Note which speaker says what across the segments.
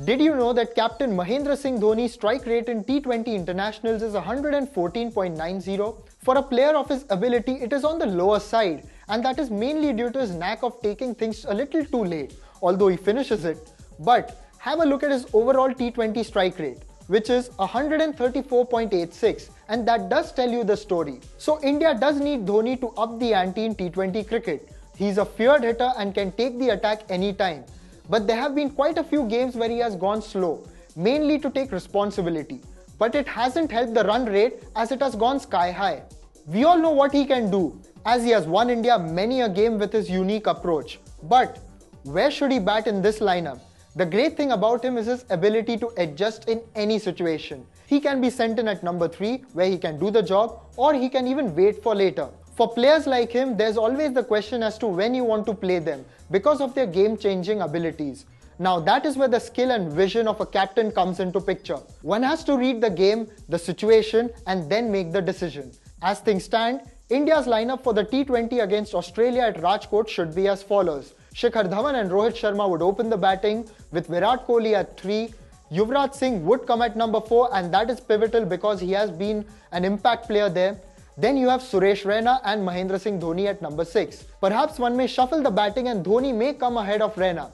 Speaker 1: Did you know that Captain Mahendra Singh Dhoni's strike rate in T20 internationals is 114.90? For a player of his ability, it is on the lower side, and that is mainly due to his knack of taking things a little too late, although he finishes it. But have a look at his overall T20 strike rate, which is 134.86, and that does tell you the story. So India does need Dhoni to up the ante in T20 cricket. He's a feared hitter and can take the attack anytime. But there have been quite a few games where he has gone slow, mainly to take responsibility. But it hasn't helped the run rate as it has gone sky high. We all know what he can do, as he has won India many a game with his unique approach. But where should he bat in this lineup? The great thing about him is his ability to adjust in any situation. He can be sent in at number 3, where he can do the job, or he can even wait for later. For players like him, there's always the question as to when you want to play them because of their game-changing abilities. Now that is where the skill and vision of a captain comes into picture. One has to read the game, the situation, and then make the decision. As things stand, India's lineup for the T20 against Australia at Rajkot should be as follows. Shikhar Dhawan and Rohit Sharma would open the batting, with Virat Kohli at 3. Yuvraj Singh would come at number 4, and that is pivotal because he has been an impact player there. Then you have Suresh Raina and Mahendra Singh Dhoni at number 6. Perhaps one may shuffle the batting and Dhoni may come ahead of Raina.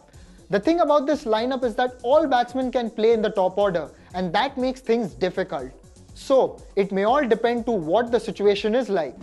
Speaker 1: The thing about this lineup is that all batsmen can play in the top order, and that makes things difficult. So, it may all depend to what the situation is like.